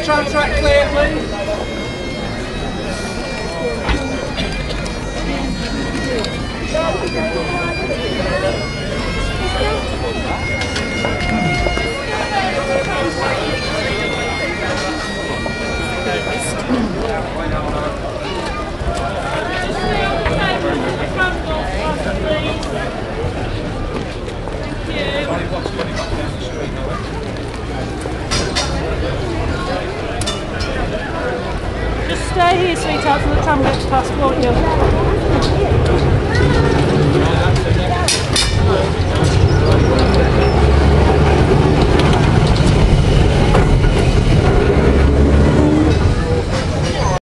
Tram track clear, please. Just stay here, sweetheart, till the tram gets past, won't you?